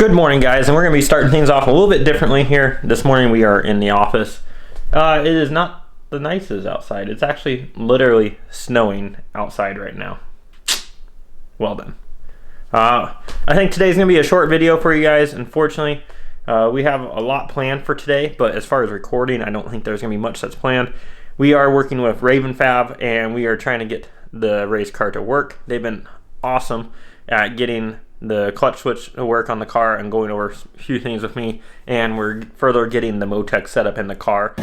Good morning, guys, and we're going to be starting things off a little bit differently here. This morning we are in the office. It is not the nicest outside. It's actually literally snowing outside right now. Well done. I think today's going to be a short video for you guys. Unfortunately, we have a lot planned for today, but as far as recording, I don't think there's going to be much that's planned. We are working with Raven Fab, and we are trying to get the race car to work. They've been awesome at getting the clutch switch to work on the car and going over a few things with me, and we're further getting the Motec set up in the car.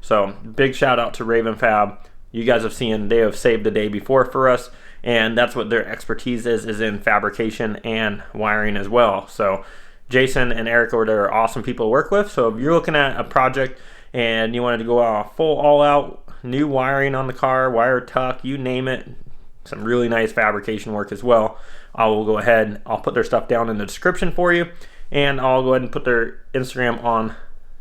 So big shout out to Raven Fab. You guys have seen they have saved the day before for us, and that's what their expertise is in fabrication and wiring as well. So Jason and Eric are awesome people to work with. So if you're looking at a project and you wanted to go out full all out new wiring on the car, wire tuck, you name it, some really nice fabrication work as well, I will go ahead, I'll put their stuff down in the description for you, and I'll go ahead and put their Instagram on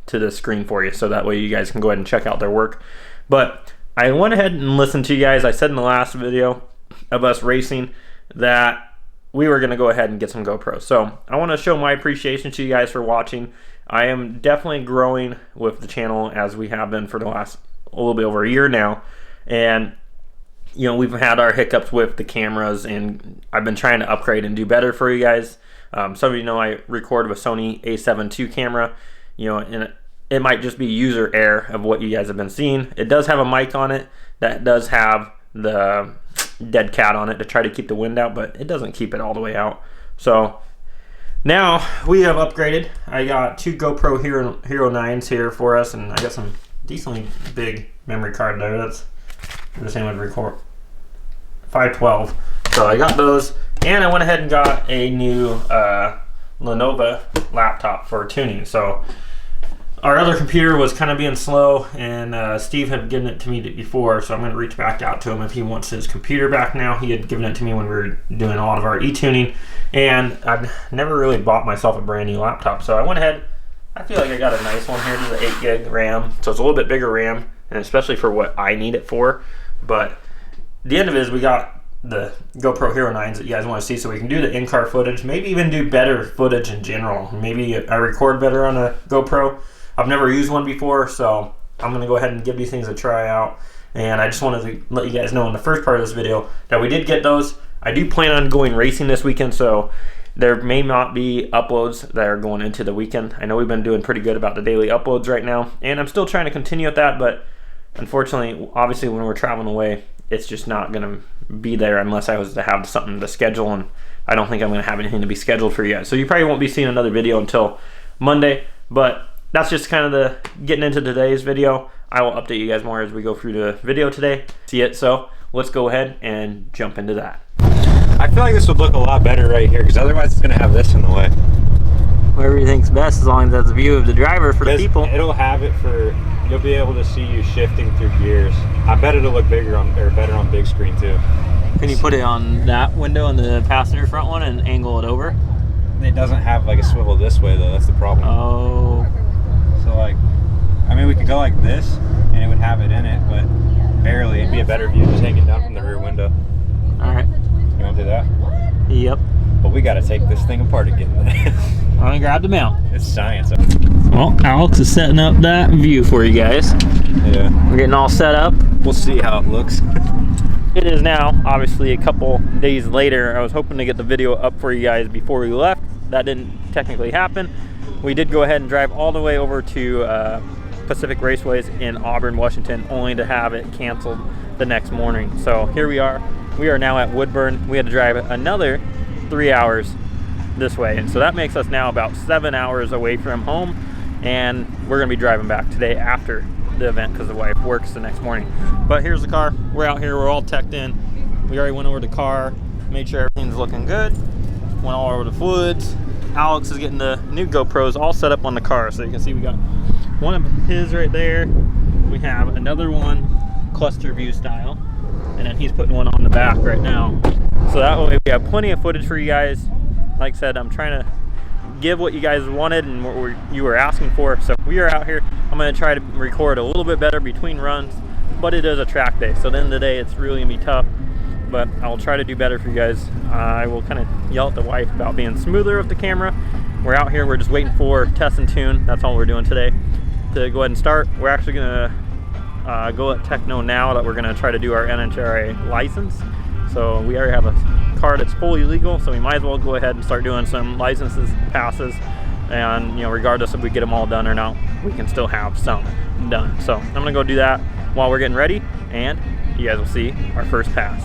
to the screen for you, so that way you guys can go ahead and check out their work. But I went ahead and listened to you guys. I said in the last video of us racing that we were going to go ahead and get some GoPros. So I want to show my appreciation to you guys for watching. I am definitely growing with the channel, as we have been for the last a little bit over a year now. And you know, we've had our hiccups with the cameras, and I've been trying to upgrade and do better for you guys. Some of you know I record with Sony a7 II camera. You know, and it might just be user error of what you guys have been seeing. It does have a mic on it that does have the dead cat on it to try to keep the wind out, but it doesn't keep it all the way out. So now we have upgraded. I got two GoPro Hero 9s here for us, and I got some decently big memory card there. That's the same with record 512. So I got those, and I went ahead and got a new Lenovo laptop for tuning. So our other computer was kind of being slow, and Steve had given it to me before, so I'm going to reach back out to him if he wants his computer back now. He had given it to me when we were doing a lot of our e-tuning, and I've never really bought myself a brand new laptop, so I went ahead. I feel like I got a nice one here. This is an 8 gig RAM, so it's a little bit bigger RAM, and especially for what I need it for. But the end of it is we got the GoPro Hero 9s that you guys want to see, so we can do the in-car footage, maybe even do better footage in general. Maybe I record better on a GoPro. I've never used one before, so I'm going to go ahead and give these things a try out. And I just wanted to let you guys know in the first part of this video that we did get those. I do plan on going racing this weekend, so there may not be uploads that are going into the weekend. I know we've been doing pretty good about the daily uploads right now, and I'm still trying to continue at that, but unfortunately, obviously when we're traveling away, it's just not going to be there unless I was to have something to schedule, and I don't think I'm going to have anything to be scheduled for you guys. So you probably won't be seeing another video until Monday, but that's just kind of the getting into today's video. I will update you guys more as we go through the video today. See it? So let's go ahead and jump into that. I feel like this would look a lot better right here, because otherwise it's going to have this in the way. Whatever you think's best, as long as that's a view of the driver for the people. It'll have it for, you'll be able to see you shifting through gears. I bet it'll look bigger on, or better on big screen too. Can you put it on that window in the passenger front one and angle it over? It doesn't have like a swivel this way though, that's the problem. Oh. So like, I mean we could go like this and it would have it in it, but barely. It'd be a better view just hanging down from the rear window. Alright. You want to do that? Yep. But we got to take this thing apart again. I'm going to grab the mount. It's science. Well, Alex is setting up that view for you guys. Yeah. We're getting all set up. We'll see how it looks. It is now, obviously, a couple days later. I was hoping to get the video up for you guys before we left. That didn't technically happen. We did go ahead and drive all the way over to Pacific Raceways in Auburn, Washington, only to have it canceled the next morning. So here we are. We are now at Woodburn. We had to drive another 3 hours this way, and so that makes us now about 7 hours away from home, and we're gonna be driving back today after the event because the wife works the next morning. But here's the car. We're out here. We're all teched in. We already went over the car, made sure everything's looking good, went all over the fluids. Alex is getting the new GoPros all set up on the car, so you can see we got one of his right there. we have another one cluster view style, and then he's putting one on the back right now. So that way we have plenty of footage for you guys. Like I said, I'm trying to give what you guys wanted and what you were asking for. So we are out here. I'm going to try to record a little bit better between runs, but it is a track day. So at the end of the day, it's really going to be tough, but I'll try to do better for you guys. I will kind of yell at the wife about being smoother with the camera. We're out here. We're just waiting for test and tune. That's all we're doing today to go ahead and start. We're actually going to go let Tech know now that we're going to try to do our NHRA license. So we already have a car that's fully legal, so we might as well go ahead and start doing some licenses, passes, and you know, regardless if we get them all done or not, we can still have some done. So I'm gonna go do that while we're getting ready, and you guys will see our first pass.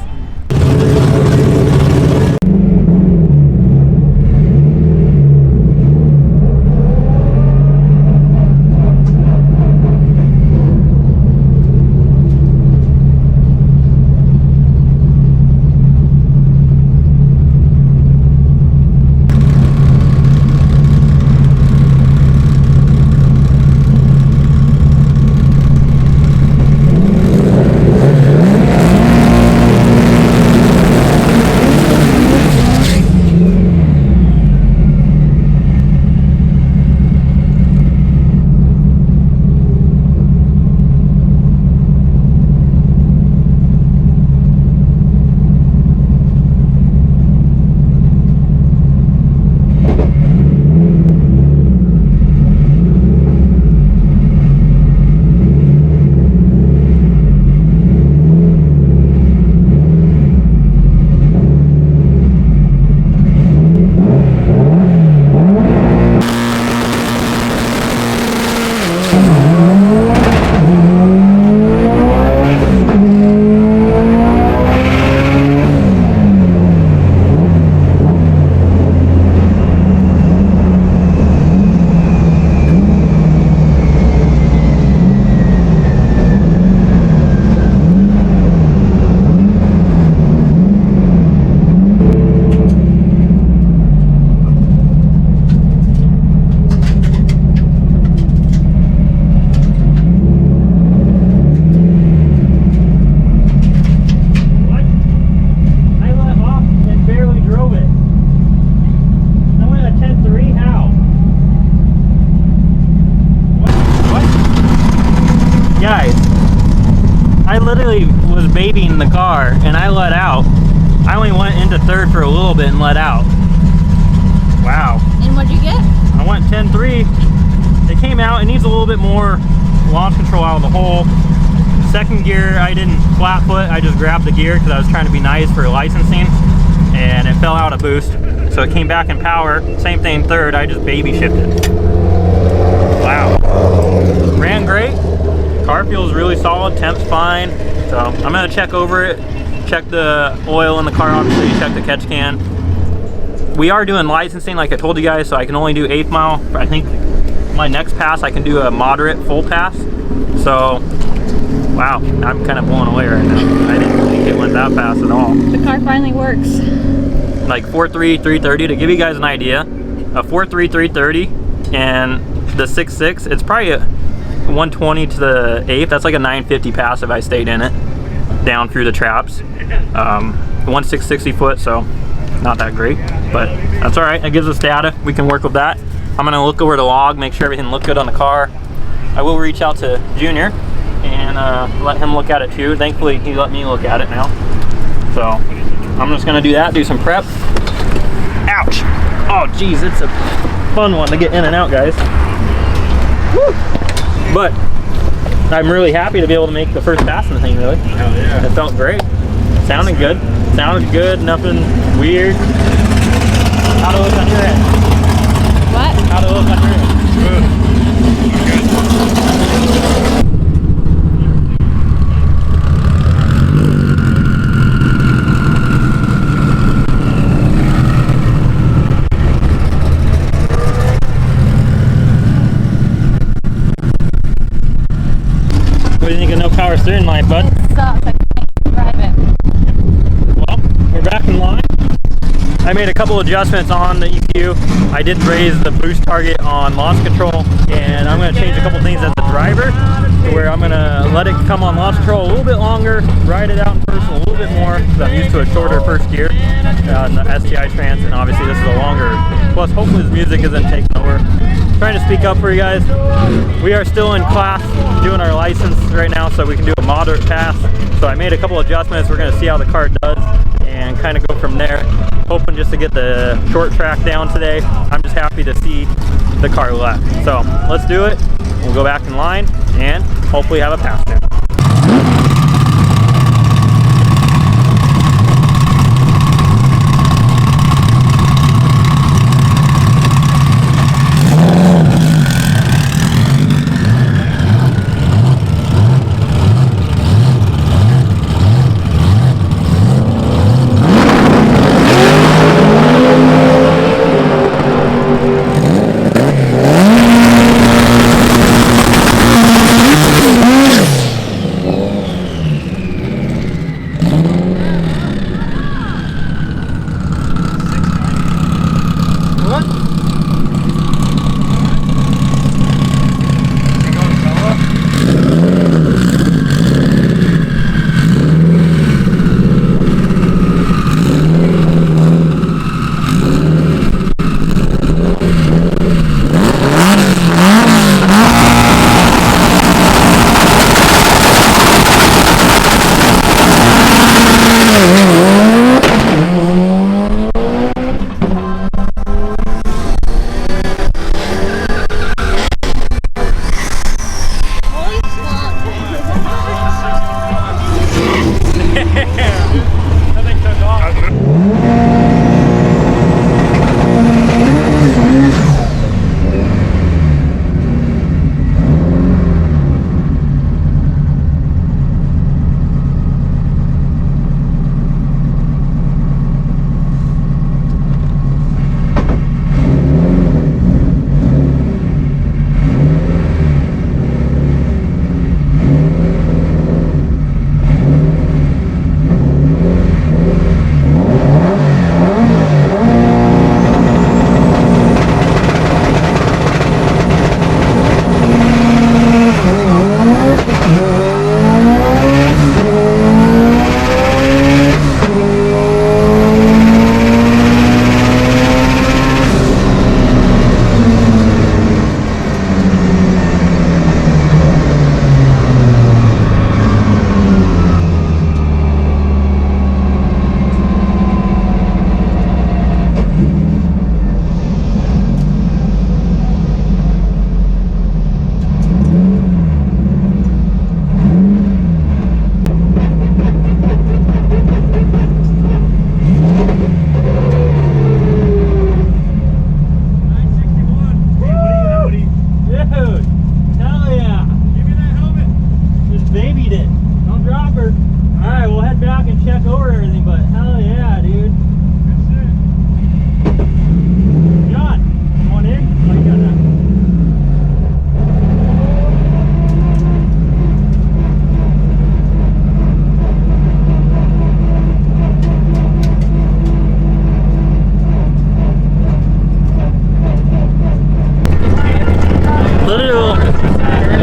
Was babying the car and I let out. I only went into third for a little bit and let out. Wow. And what'd you get? I went 10.3. It came out. It needs a little bit more launch control out of the hole. Second gear, I didn't flat foot. I just grabbed the gear because I was trying to be nice for licensing, and it fell out a boost. So it came back in power. Same thing third. I just baby shifted. Wow. Ran great. Car feels really solid. Temp's fine. So I'm gonna check over it, check the oil in the car, obviously, check the catch can. We are doing licensing like I told you guys, so I can only do 1/8 mile. I think my next pass I can do a moderate full pass. So, wow, I'm kind of blown away right now. I didn't think it went that fast at all. The car finally works. Like 4.3, 330, to give you guys an idea, a 4.3, 330 and the 6.6, it's probably a 120 to the 8th. That's like a 950 pass if I stayed in it down through the traps. 1.660 foot, so not that great, but that's all right. It gives us data. We can work with that. I'm gonna look over the log, make sure everything looked good on the car. I will reach out to Junior and let him look at it too. Thankfully, he let me look at it now. So I'm just gonna do that, do some prep. Ouch! Oh geez, it's a fun one to get in and out, guys. Woo! But I'm really happy to be able to make the first pass in the thing, really. Hell yeah. It felt great. Sounded good. Sounded good, nothing weird. How'd it look on your end? What? How'd it look on your end? Good. What do you think of no power steering light, bud? It sucks. I can't drive it. Well, we're back in line. I made a couple adjustments on the ECU. I did raise the boost target on launch control, and I'm going to change a couple things as the driver. to where I'm gonna let it come on launch control a little bit longer, ride it out in person a little bit more, because I'm used to a shorter first gear on the STI trans, and obviously this is a longer. Plus, hopefully this music isn't taking over. Trying to speak up for you guys. We are still in class doing our license right now, so we can do a moderate pass. So I made a couple adjustments. We're gonna see how the car does and kind of go from there. Hoping just to get the short track down today. I'm just happy to see the car left. So let's do it. We'll go back in line and hopefully have a pass down.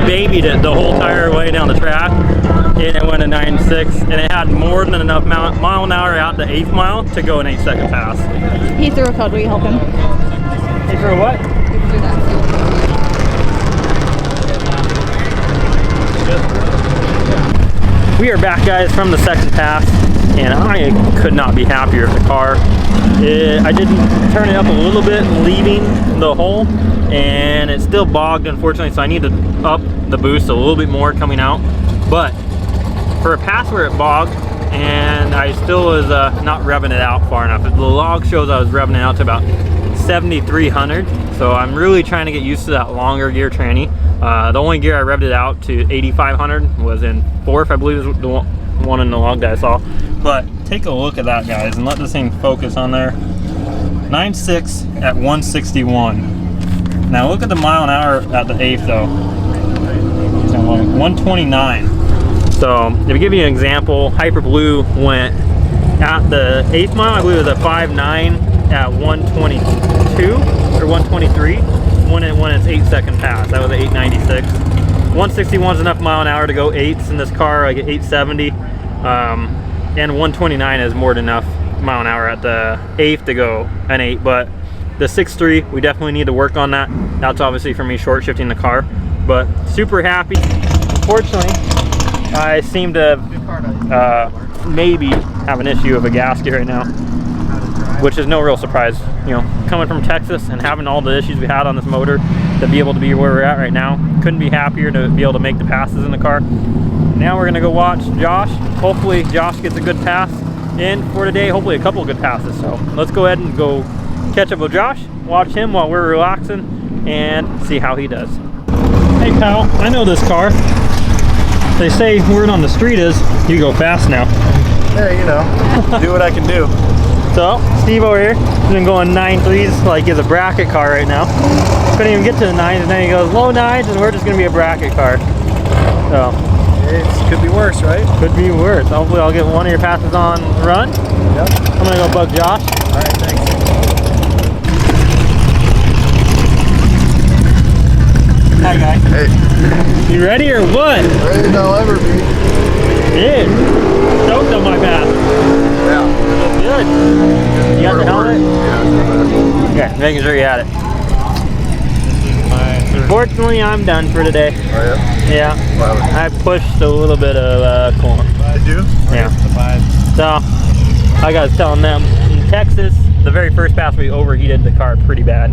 Babied it the whole entire way down the track, and it went a 9.6, and it had more than enough mile an hour out the 8th mile to go an 8-second pass. He threw a code. Will you help him? He threw a what? You can do that. We are back, guys, from the second pass, and I could not be happier with the car. I did turn it up a little bit leaving the hole, and it still bogged, unfortunately, so I need to up the boost a little bit more coming out. But for a pass where it bogged, and I still was not revving it out far enough. The log shows I was revving it out to about 7,300, so I'm really trying to get used to that longer gear tranny. The only gear I revved it out to 8,500 was in 4th, I believe is the one in the log that I saw. But take a look at that, guys, and let this thing focus on there. 9.6 at 161. Now look at the mile an hour at the 8th though. 129. So to give you an example, Hyper Blue went at the 8th mile, I believe it was at 5.9 at 122 or 123 when it went its 8-second pass. That was at 8.96. 161 is enough mile an hour to go 8s in this car. I get 870, and 129 is more than enough mile an hour at the 8th to go an 8. But the 6.3, we definitely need to work on that. That's obviously for me short shifting the car, but super happy. Unfortunately, I seem to maybe have an issue of a gasket right now, which is no real surprise. You know, coming from Texas and having all the issues we had on this motor, to be able to be where we're at right now, couldn't be happier to be able to make the passes in the car. Now we're gonna go watch Josh. Hopefully Josh gets a good pass in for today, hopefully a couple of good passes. So let's go ahead and go catch up with Josh, watch him while we're relaxing, and see how he does. Hey pal, I know this car. They say word on the street is you go fast now. Yeah, you know, do what I can do. So Steve over here has been going 9.3s like it's a bracket car right now. Couldn't even get to the 9s, and then he goes low 9s, and we're just gonna be a bracket car. So it could be worse, right? Could be worse. Hopefully I'll get one of your passes on run. Yep. I'm gonna go bug Josh. All right, thanks. Hi guys. Hey. You ready or what? Ready as I'll ever be. Dude, stoked on my pass. Yeah. Good. You got the helmet? Yeah. Okay, making sure you had it. Unfortunately, I'm done for today. Oh, yeah? Yeah. Wow. I pushed a little bit of coolant. Did you? Yeah. So, like I was telling them, in Texas, the very first pass we overheated the car pretty bad.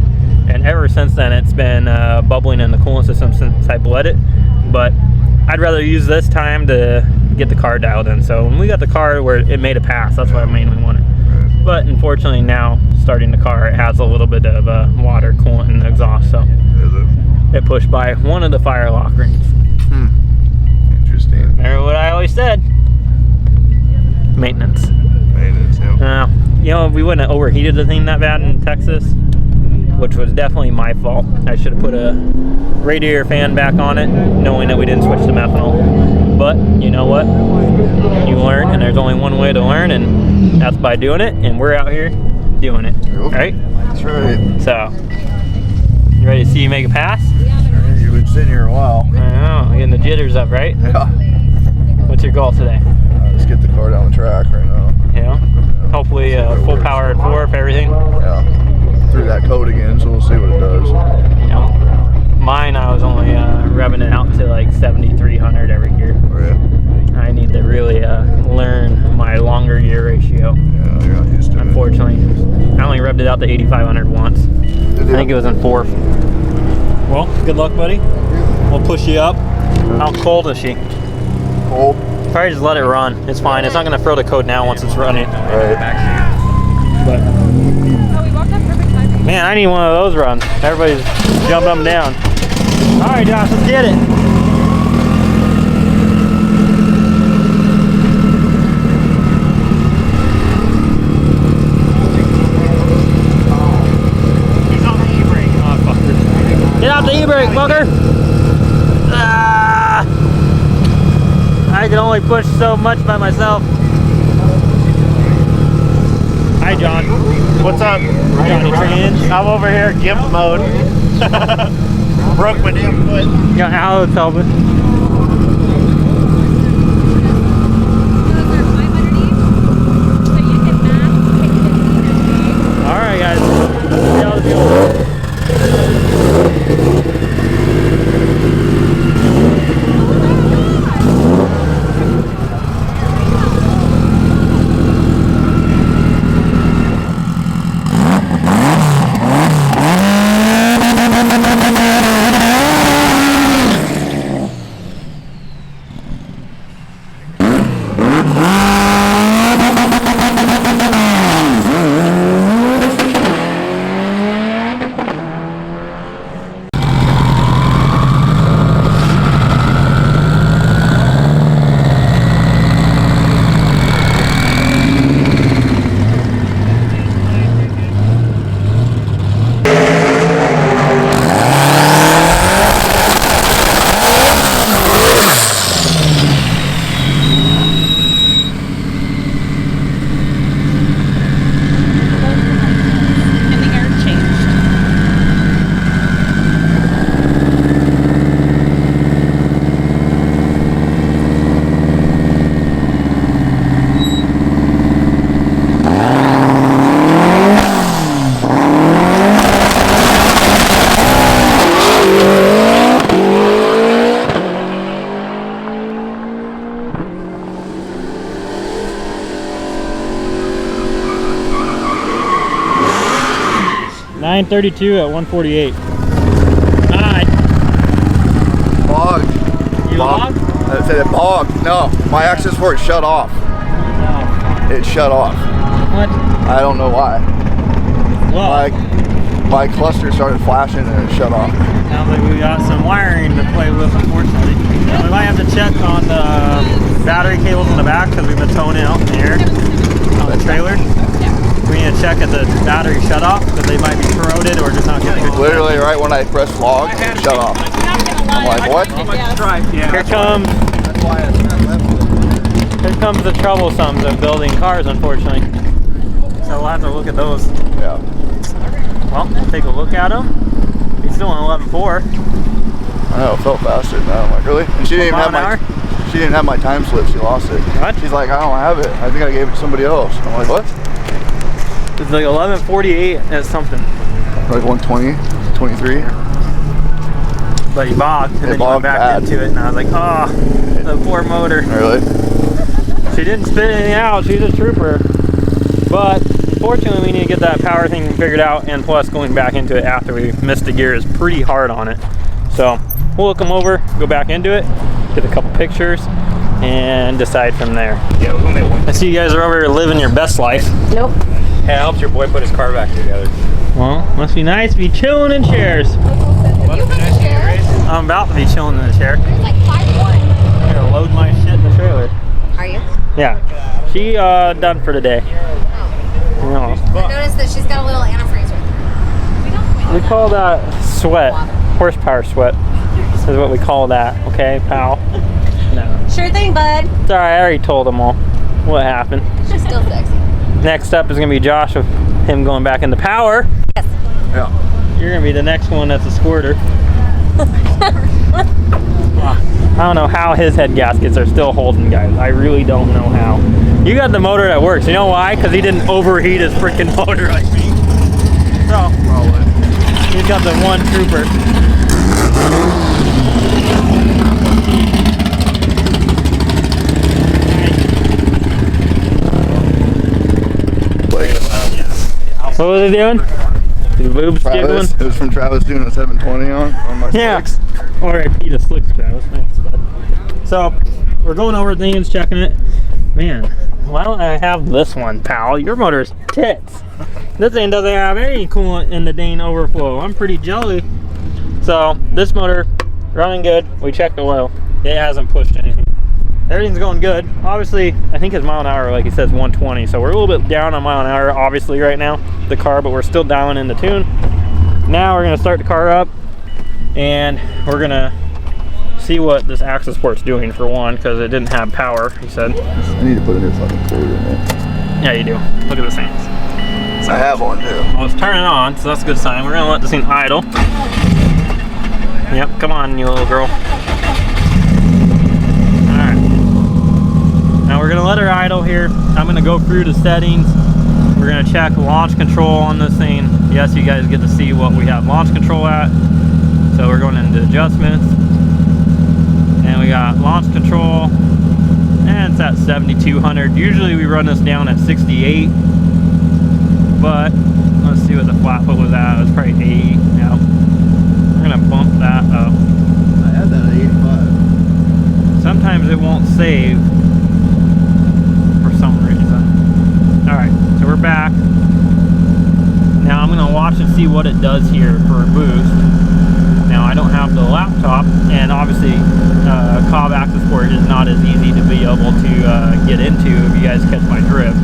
And ever since then, it's been bubbling in the coolant system since I bled it. But I'd rather use this time to get the car dialed in. So when we got the car where it made a pass, that's what I mainly wanted. But unfortunately now, starting the car, it has a little bit of water, coolant, and exhaust. So it pushed by one of the fire lock rings. Interesting. Remember what I always said? Maintenance. Maintenance, yeah. You know, we wouldn't have overheated the thing that bad in Texas, which was definitely my fault. I should have put a radiator fan back on it, knowing that we didn't switch to methanol. But you know what? You learn, and there's only one way to learn, and that's by doing it. And we're out here doing it, Yep. right? That's right. So, you ready to see you make a pass? You've been sitting here a while. I know, getting the jitters up, right? Yeah. What's your goal today? Let's get the car down the track right now. Yeah. Hopefully, full power at 4 if everything. Yeah. Through that code again, so we'll see what it does. Yeah. Mine, I was only revving it out to like 7,300 every gear. Oh, yeah. I need to really learn my longer gear ratio. Yeah, you're not used to it. Unfortunately, I only revved it out to 8,500 once. I think it was in 4th. Well, good luck, buddy. We'll push you up. How cold is she? Cold. Probably just let it run. It's fine. It's not going to throw the code now once it's running. Right. But man, I need one of those runs. Everybody's jumping up and down. All right, Josh, let's get it. He's on the e-brake. Oh, fucker. Get out the e-brake, fucker. Ah, I can only push so much by myself. Hi, John. What's up? Johnny Trans. I'm over here GIMP mode. Broke my damn foot. Got Alex helping. Alright guys. See how this goes. 932 at 148. Alright. Bog. You logged? I said it bogged. No, my access port shut off. No. It shut off. What? I don't know why. Well, My cluster started flashing and it shut off. sounds like we got some wiring to play with, unfortunately. And we might have to check on the battery cables in the back because we've been towing it out in the air on the trailer. We need to check at the battery shut off because they might be corroded or just not getting Literally right when I pressed log, it shut off. I'm like, what? Here comes the troublesomes of building cars, unfortunately. So we'll have to look at those. Yeah. Well, we'll take a look at them. He's still on 11.4. I know, it felt faster than that. I'm like, really? And she didn't even have she didn't have my time slip. She lost it. What? She's like, I don't have it. I think I gave it to somebody else. I'm like, what? It's like 11.48 and something. Like 120, 23. But he bogged, and then he went bogged back bad. into it, and I was like, oh, the poor motor. Really? She didn't spit anything out. She's a trooper. But unfortunately, we need to get that power thing figured out, and plus going back into it after we missed the gear is pretty hard on it. So we'll look them over, go back into it, get a couple pictures, and decide from there. I see you guys are over here living your best life. Nope. Hey, I helped your boy put his car back together. Well, must be nice to be chilling in chairs. I'm about to be chilling in the chair. There's like 5 I'm gonna load my shit in the trailer. Are you? Yeah. She done for today. No. I noticed that she's got a little antifreeze right there. We call that sweat. Horsepower sweat is what we call that. Okay, pal? No. Sure thing, bud. It's alright, I already told them all what happened. She's still sexy. Next up is gonna be Josh of him going back into power. Yes. Yeah. You're gonna be the next one that's a squirter. I don't know how his head gaskets are still holding, guys. I really don't know how. You got the motor that works. You know why? Because he didn't overheat his freaking motor like me. So, he's got the one trooper. What was he doing? His boobs jiggling? Travis, it was from Travis doing a 720 on my slicks. Or a Pete of slicks, Travis. Thanks, bud. So, we're going over things, checking it. Man, why don't I have this one, pal? Your motor's tits. This thing doesn't have any coolant in the dang overflow. I'm pretty jelly. So, this motor, running good. We checked the oil. It hasn't pushed anything. Everything's going good. Obviously, I think his mile an hour, like he says, 120. So we're a little bit down on mile an hour, obviously, right now, the car, but we're still dialing in the tune. Now we're gonna start the car up, and we're gonna see what this access port's doing for one, because it didn't have power, he said. I need to put a new fucking cord in it. Yeah, you do. Look at the things. I have one too. Well, it's turning on, so that's a good sign. We're gonna let this thing idle. Yep, come on, you little girl. Now we're gonna let her idle here. I'm gonna go through the settings. We're gonna check launch control on this thing. Yes, you guys get to see what we have launch control at. So we're going into adjustments. And we got launch control. And it's at 7,200. Usually we run this down at 68. But let's see what the flat foot was at. It was probably 80. Yeah. We're gonna bump that up. I had that at 85. Sometimes it won't save. Some reason. Alright, so we're back. Now I'm going to watch and see what it does here for a boost. Now I don't have the laptop, and obviously Cobb access port is not as easy to be able to get into, if you guys catch my drift.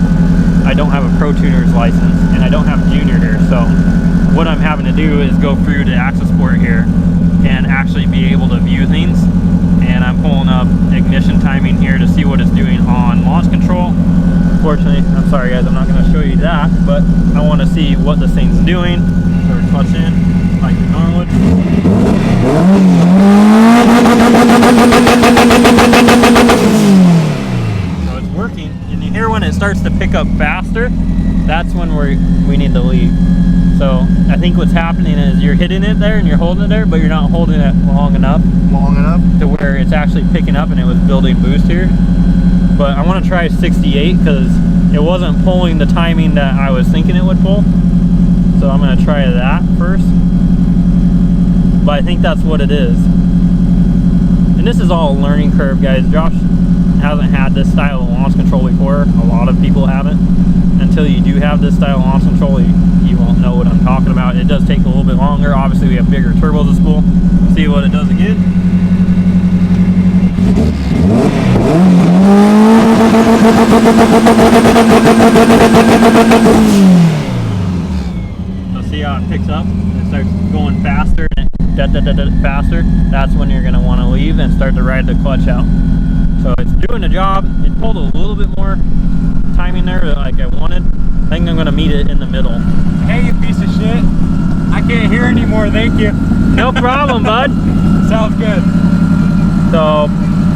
I don't have a Pro Tuner's license, and I don't have Junior here, so what I'm having to do is go through the access port here and actually be able to view things. And I'm pulling up ignition timing here to see what it's doing on launch control. Unfortunately, I'm sorry guys, I'm not going to show you that, but I want to see what this thing's doing. So we're clutch in like we normally would. So it's working, and you hear when it starts to pick up faster, that's when we need to leave. So I think what's happening is you're hitting it there and you're holding it there, but you're not holding it long enough to where it's actually picking up and it was building boost here. But I want to try 68 because it wasn't pulling the timing that I was thinking it would pull. So I'm gonna try that first. But I think that's what it is. And this is all a learning curve, guys. Josh hasn't had this style of launch control before. A lot of people haven't. Until you do have this style of launch control, you won't know what I'm talking about. It does take a little bit longer. Obviously, we have bigger turbos at school. See what it does again. So see how it picks up? It starts going faster and faster. That's when you're going to want to leave and start to ride the clutch out. So it's doing the job. It pulled a little bit more timing there like I wanted. I think I'm going to meet it in the middle. Hey, you piece of shit. I can't hear anymore, thank you. No problem, bud. Sounds good. So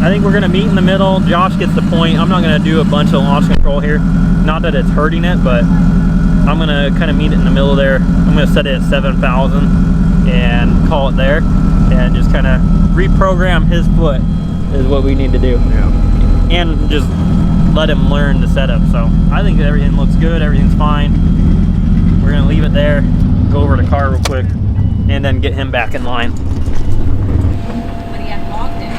I think we're going to meet in the middle. Josh gets the point. I'm not going to do a bunch of launch control here. Not that it's hurting it, but I'm going to kind of meet it in the middle there. I'm going to set it at 7,000 and call it there. And just kind of reprogram his foot is what we need to do. Yeah. And just let him learn the setup. So I think everything looks good. Everything's fine. We're going to leave it there. Go over to the car real quick. And then get him back in line. But he had logged it.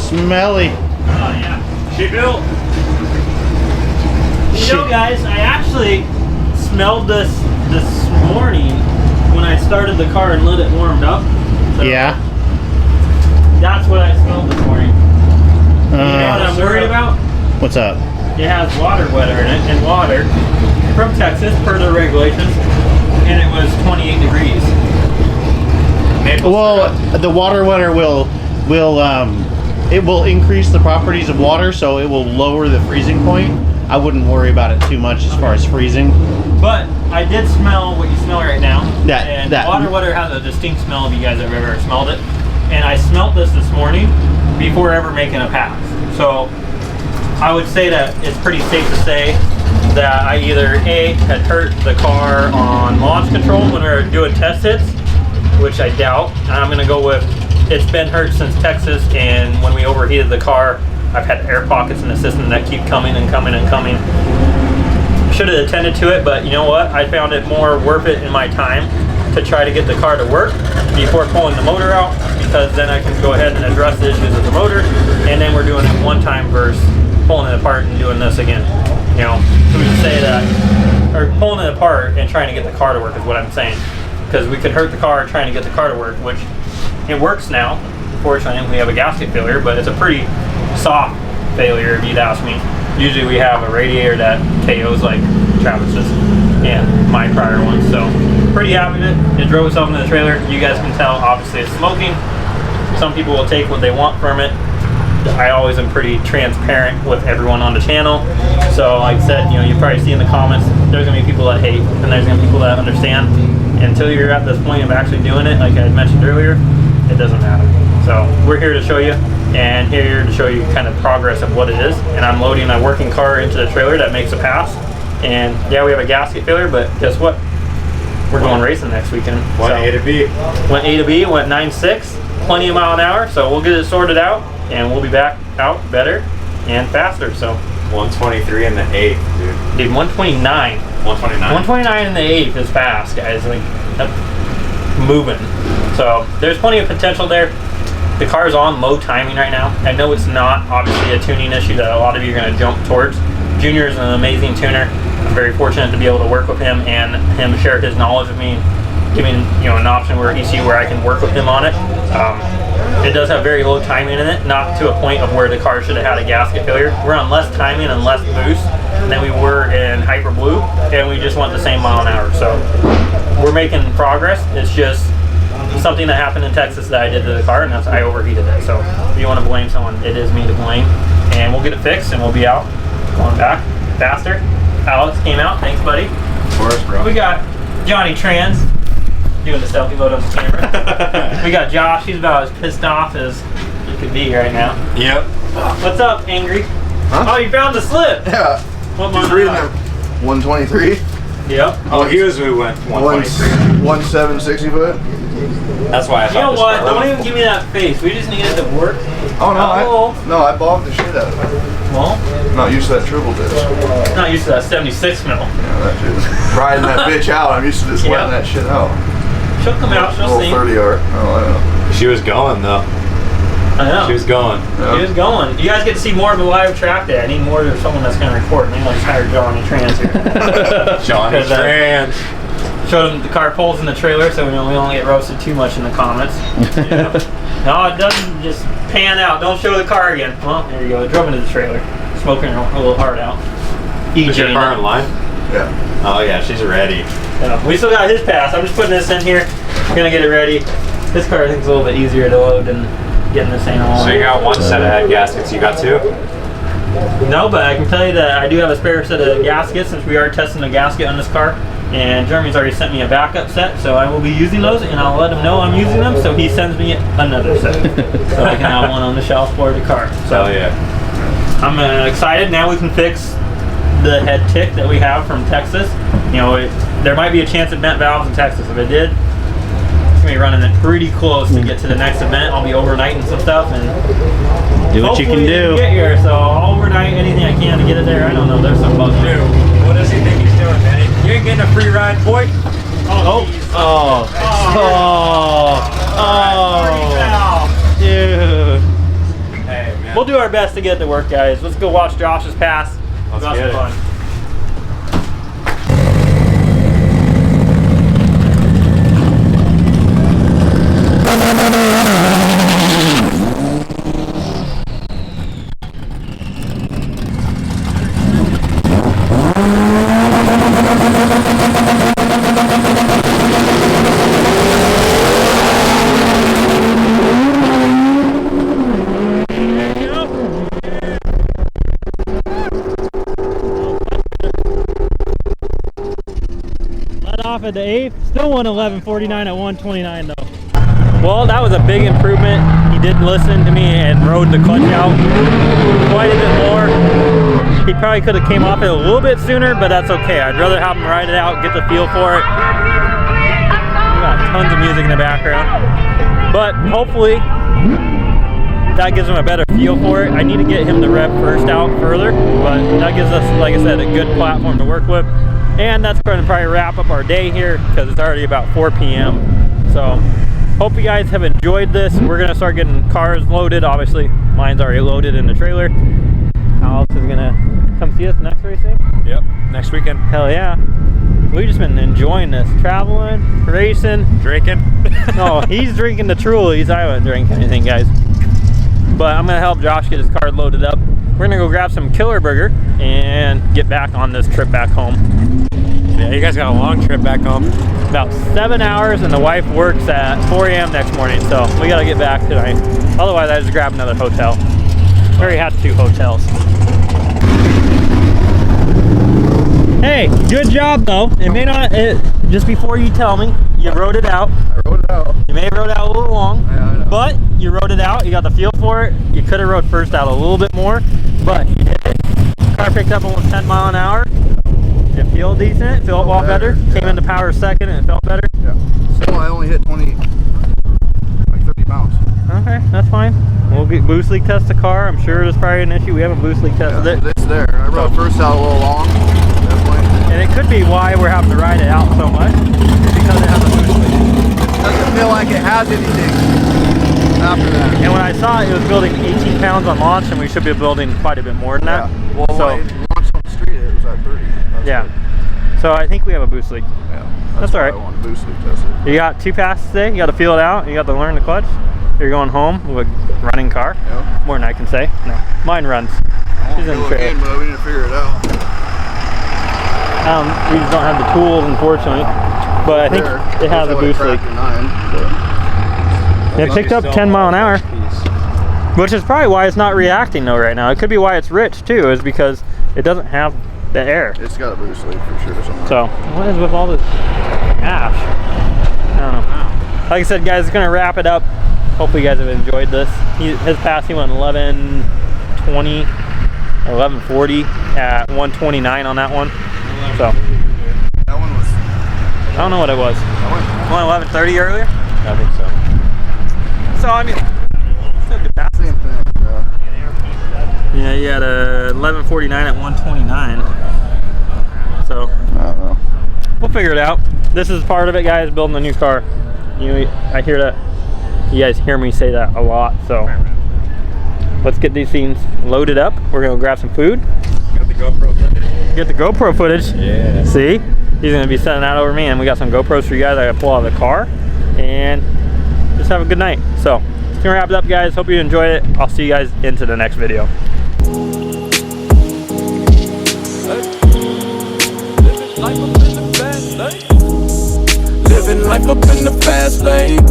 Smelly. Oh yeah. She built. You know, guys, I actually smelled this morning when I started the car and let it warmed up. So Yeah. that's what I smelled this morning. You know what I'm worried about? What's up? It has water weather in it, and water from Texas per the regulations, and it was 28 degrees. Well, the water wetter will it will increase the properties of water, so it will lower the freezing point. I wouldn't worry about it too much as far as freezing. But I did smell what you smell right now. And that- water weather has a distinct smell if you guys have ever smelled it. And I smelled this morning before ever making a pass. So I would say that it's pretty safe to say that I either A, had hurt the car on launch control when we were doing test hits, which I doubt. And I'm gonna go with it's been hurt since Texas, and when we overheated the car, I've had air pockets in the system that keep coming and coming and coming. Should have attended to it, but you know what? I found it more worth it in my time to try to get the car to work before pulling the motor out, because then I can go ahead and address the issues with the motor, and then we're doing it one time versus pulling it apart and doing this again. You know, so we can say that, or pulling it apart and trying to get the car to work is what I'm saying. Because we could hurt the car trying to get the car to work, which it works now. Fortunately, we have a gasket failure, but it's a pretty soft failure if you'd ask me. Usually we have a radiator that KOs like Travis's and my prior one. So pretty happy with it. It drove itself into the trailer. You guys can tell, obviously it's smoking. Some people will take what they want from it. I always am pretty transparent with everyone on the channel. So like I said, you know, you probably see in the comments, there's gonna be people that hate and there's gonna be people that understand. Until you're at this point of actually doing it, like I mentioned earlier, it doesn't matter. So we're here to show you, and here to show you kind of progress of what it is. And I'm loading a working car into the trailer that makes a pass. And yeah, we have a gasket failure, but guess what? We're going racing next weekend. Went A to B. Went A to B, went 9.6, plenty of mile an hour. So we'll get it sorted out, and we'll be back out better and faster. So 123 in the 8th, dude. dude, 129. 129. 129 in the 8th is fast, guys. Like, that's moving. So there's plenty of potential there. The car's on low timing right now. I know it's not obviously a tuning issue that a lot of you are going to jump towards. Junior is an amazing tuner. I'm very fortunate to be able to work with him and him share his knowledge with me, giving an option where ECU where I can work with him on it. It does have very low timing in it, not to a point of where the car should have had a gasket failure. We're on less timing and less boost than we were in Hyper Blue, and we just went the same mile an hour. So we're making progress. It's just something that happened in Texas that I did to the car, and I overheated it. So if you want to blame someone, it is me to blame. And we'll get it fixed, and we'll be out, going back faster. Alex came out. Thanks, buddy. Of course, bro. We got Johnny Trans doing the selfie mode on the camera. We got Josh. He's about as pissed off as he could be right now. Yep. What's up, Angry? Huh? Oh, you found the slip. Yeah. What Just month? reading them. 123. Yep. Oh, here's we went 123. 1.7 60 foot. That's why I You know thought what? Don't even give me that face. We just needed to work. Oh no, I bogged the shit out of it. Well, Not used to that triple disc. not used to that 76 mil. Yeah, that shit. Riding that bitch out. I'm used to just letting that shit out. She'll come out. She'll Little see. 30 yard. Oh, I know. She was going though. I know. She was going. Yeah. He was going. You guys get to see more of a live track day. I need more of someone that's going to record. Maybe I'll just hire Johnny Trans here. Johnny Because, Trans. Showed him the car pulls in the trailer, so we don't get roasted too much in the comments. Yeah. No, it doesn't just pan out. Don't show the car again. Well, there you go. I drove into the trailer. Smoking a little hard out. Is your car in line? Yeah. Oh yeah, she's ready. We still got his pass. I'm just putting this in here. We're going to get it ready. This car I think is a little bit easier to load than getting this thing all. So you got one set of head gaskets, you got two? No, but I can tell you that I do have a spare set of gaskets since we are testing a gasket on this car. And Jeremy's already sent me a backup set, so I will be using those, and I'll let him know I'm using them, so he sends me another set. So I can have one on the shelf for the car. So Hell yeah. I'm excited. Now we can fix the head tick that we have from Texas. You know, there might be a chance it bent valves in Texas. If it did, it's going to be running it pretty close to get to the next event. I'll be overnighting some stuff, and Do what you can do. Get here, so I'll overnight anything I can to get it there. I don't know. There's some bugs. Dude, what does he think he's doing, Benny? You ain't getting a free ride, boy. Oh, Dude. Hey, man. we'll do our best to get to work, guys. Let's go watch Josh's pass. Let's Have get some it. fun. Off at the 8th, still won 11:49 at 1:29 though. Well, that was a big improvement. He did listen to me and rode the clutch out quite a bit more. He probably could have came off it a little bit sooner, but that's okay. I'd rather have him ride it out, get the feel for it. We got tons of music in the background, but hopefully that gives him a better feel for it. I need to get him the rev first out further, but that gives us, like I said, a good platform to work with. And that's going to probably wrap up our day here because it's already about 4 p.m. So hope you guys have enjoyed this. We're going to start getting cars loaded. Obviously, mine's already loaded in the trailer. Alex is going to come see us next race day. Yep, next weekend. Hell yeah. We've just been enjoying this. Traveling, racing. Drinking. No, he's drinking the Trulies. I haven't drank anything, guys. But I'm going to help Josh get his car loaded up. We're going to go grab some Killer Burger and get back on this trip back home. Yeah, you guys got a long trip back home. About 7 hours, and the wife works at 4 a.m. next morning, so we got to get back tonight. Otherwise, I just grab another hotel. We already had 2 hotels. Hey, good job though. It may not, just before you tell me, you rode it out. I rode it out. You may have rode it out a little long, Yeah, I know. but you rode it out. You got the feel for it. You could have rode first out a little bit more, but you did it. Car picked up almost 10 miles an hour. It felt decent. It felt a lot better. Came into power second and it felt better. Yeah. Still, I only hit 30 pounds. Okay, that's fine. We'll get boost leak test the car. I'm sure there's probably an issue. We haven't boost leak tested it. It's there. I rode first out a little long. Definitely. And it could be why we're having to ride it out so much. Because it has a boost leak. Doesn't feel like it has anything after that. And when I saw it, it was building 18 pounds on launch, and we should be building quite a bit more than that. Yeah. Well, so, when I launched on the street, it was at 30. That's yeah. good. So I think we have a boost leak. Yeah. That's why all right. I want to boost leak test it. You got 2 passes today. You got to feel it out. You got to learn the clutch. You're going home with a running car. Yeah. More than I can say. No, mine runs. I She's want in to the go again, trailer. but we need to figure it out. We just don't have the tools, unfortunately. But I think There. it has a Looks boost like leak. cracked a 9, but It picked up 10 mile an hour, which is probably why it's not reacting though right now. It could be why it's rich too, is because it doesn't have the air. It's got a boost lead for sure. Somewhere. So what is with all this ash? I don't know. Like I said, guys, it's gonna wrap it up. Hopefully you guys have enjoyed this. His pass, he went 11:20 or 11:40 at 129 on that one. So That one was. I don't know what it was. Went 11:30 earlier. I think so. So I mean, still good pass. Same thing. Yeah, you had a 11:49 at 129. So I don't know. We'll figure it out. This is part of it, guys, building a new car. You know, I hear that. You guys hear me say that a lot, so let's get these things loaded up. We're gonna grab some food. Got the GoPro footage. Get the GoPro footage. Yeah. See? He's gonna be sending that over me, and we got some GoPros for you guys. I gotta pull out of the car and just have a good night. So, it's gonna wrap it up, guys. Hope you enjoyed it. I'll see you guys into the next video. Living life up in the fast lane.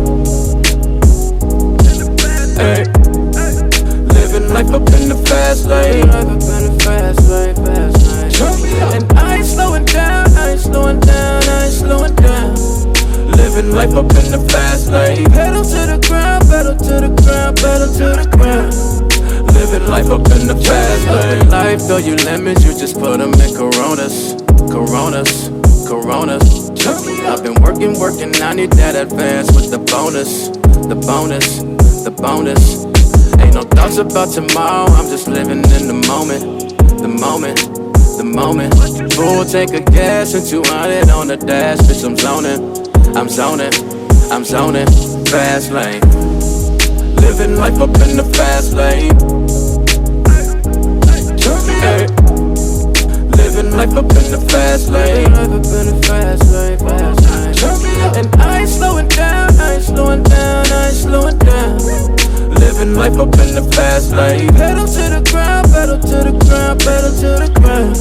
Hey. Living life up in the fast lane. And I ain't slowing down, I ain't slowing down, I ain't slowing down. Living life up in the fast lane. Pedal to the ground, pedal to the ground, pedal to the ground. Living life up in the fast lane. Life, though you lemons, you just put them in Coronas, Coronas, Coronas. I've been working, I need that advance with the bonus, the bonus, the bonus. Ain't no thoughts about tomorrow, I'm just living in the moment, the moment, the moment. Full tank of gas and 200 on the dash, bitch, I'm zoning, I'm zoning, I'm zoning. Fast lane, living life up in the fast lane. Hey. Living life up in the fast lane. And I ain't slowing down, I ain't slowing down, I ain't slowing down. Living life up in the fast lane. Pedal to the ground, pedal to the ground, pedal to the ground.